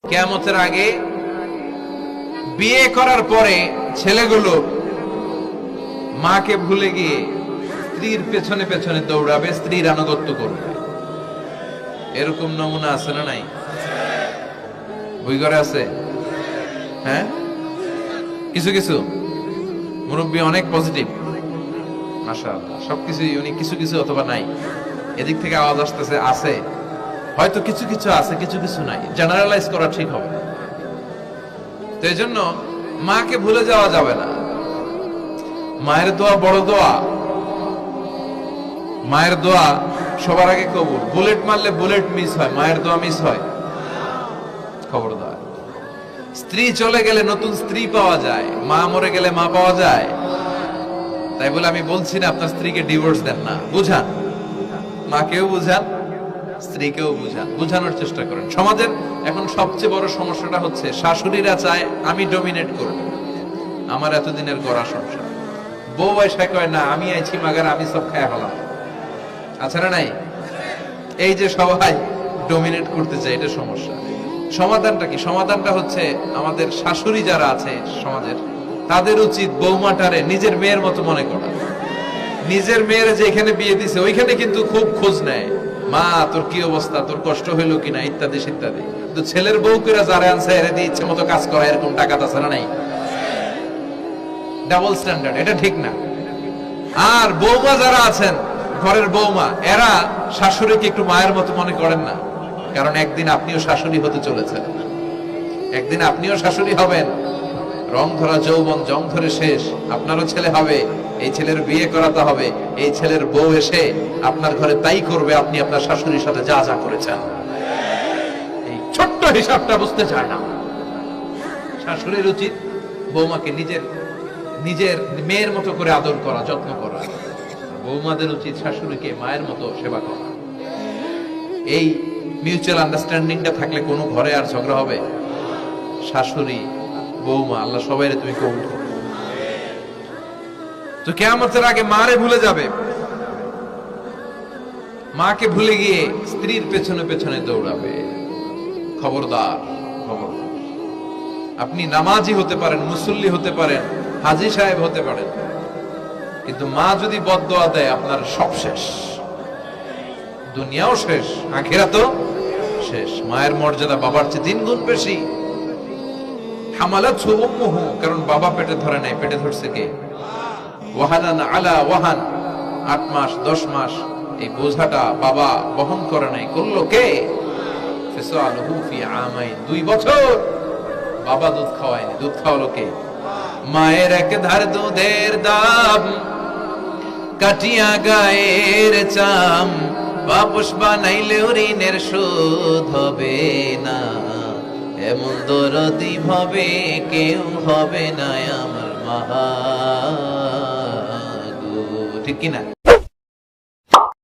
কিয়ামতের আগে বিয়ে করার পরে ছেলেগুলো মাকে ভুলে গিয়ে স্ত্রীর পেছনে পেছনে দৌড়াবে, স্ত্রীর আনুগত্য করবে। এরকম নমুনা আছে না নাই? বই ঘরে আছে। হ্যাঁ, কিছু কিছু মুরব্বী অনেক পজিটিভ, মাশাআল্লাহ, সবকিছু ইউনিক, কিছু কিছু অথবা নাই। এদিক থেকে আওয়াজ আসতেছে আছে, হয়তো কিছু কিছু আছে, কিছু কিছু নাই। জেনারেলাইজ করা ঠিক হবে। তো এই জন্য মাকে ভুলে যাওয়া যাবে না। মায়ের দোয়া বড় দোয়া। মায়ের দোয়া সবার আগে কবুল। বুলেট মারলে বুলেট মিস হয়, মায়ের দোয়া মিস হয়? খবরদার। স্ত্রী চলে গেলে নতুন স্ত্রী পাওয়া যায়, মা মরে গেলে মা পাওয়া যায়। তাই বলে আমি বলছি না আপনার স্ত্রীকে ডিভোর্স দেন না, বুঝান, মাকেও বুঝান, স্ত্রীকেও বুঝান, বুঝানোর চেষ্টা করেন। সমাজের এখন সবচেয়ে বড় সমস্যাটা হচ্ছে শাশুড়িরা চায় আমি ডমিনেট করব, আমার এতদিনের গড়া সংসার। বউ এসে কয় না, আমি আইছি মাগার, আমি সব খায় হলাম। আচ্ছা না নাই? এই যে সবাই ডমিনেট করতে চায়, এটা সমস্যা। সমাধানটা কি? সমাধানটা হচ্ছে আমাদের শাশুড়ি যারা আছে সমাজের, তাদের উচিত বৌমাটারে নিজের মেয়ের মতো মনে করা। নিজের মেয়ের যে এখানে বিয়ে দিছে ওইখানে কিন্তু খুব খোঁজ নেয়, মা তোর কি অবস্থা, তোর কষ্ট হইলো কিনা, ইত্যাদি ইত্যাদি। তো ছেলের বউকেরা যারা আনছে এর দিয়ে ইচ্ছে মতো কাজ করা, এরকম টাকা তাছাড়া নাই। ডাবল স্ট্যান্ডার্ড, এটা ঠিক না। আর বৌমা যারা আছেন, ঘরের বৌমা, এরা শাশুড়িকে একটু মায়ের মতো মনে করেন না। কারণ একদিন আপনিও শাশুড়ি হতে চলেছেন, একদিন আপনিও শাশুড়ি হবেন। রং ধরা যৌবন জং ধরে শেষ, আপনারও ছেলে হবে, এই ছেলের বিয়ে করাতে হবে। এই ছেলের বউ এসে আপনার ঘরে তাই করবে আপনি আপনার শাশুড়ির সাথে যা যা করেছেন। এই ছোট্ট হিসাবটা বুঝতে চায় না। শাশুড়ির উচিত বৌমাকে নিজের নিজের মেয়ের মতো করে আদর করা, যত্ন করা। বৌমাদের উচিত শাশুড়িকে মায়ের মতো সেবা করা। এই মিউচুয়াল আন্ডারস্ট্যান্ডিংটা থাকলে কোনো ঘরে আর ঝগড়া হবে? শাশুড়ি বৌমা, আল্লাহ সবাইরে তুমি কবুল করো। তো কিয়ামতের আগে মারে ভুলে যাবে, মাকে ভুলে গিয়ে স্ত্রীর পেছনে পেছনে দৌড়াবে। খবরদার, খবরদার। আপনি নামাজি হতে পারেন, মুসল্লি হতে পারেন, হাজী সাহেব হতে পারেন, কিন্তু মা যদি বদদোয়া দেয় আপনার সব শেষ, দুনিয়াও শেষ, আখিরাতও শেষ। মায়ের মর্যাদা বাবার চেয়ে 3 গুণ বেশি। হামালাতহু উম্মুহু, কারণ বাবা পেটে ধরে নাই, পেটে ধরছে কে? ওয়াহানান আলা ওয়াহান, 8 মাস 10 মাস এই বোঝাটা বাবা বহন করে নাই, করলো কে? ফিসালুহু ফি আমাইন, 2 বছর বাবা দুধ খাওয়ায়নি, দুধ খাওয়ালো কে? মায়ের এক ধার দুধের দাম, কাটিয়া গায়ের চাম, বাপস বানাইলে ঋণের শোধ হবে না। এমন দরদি ভাবে কেউ হবে না আমার মা গো, ঠিক কিনা?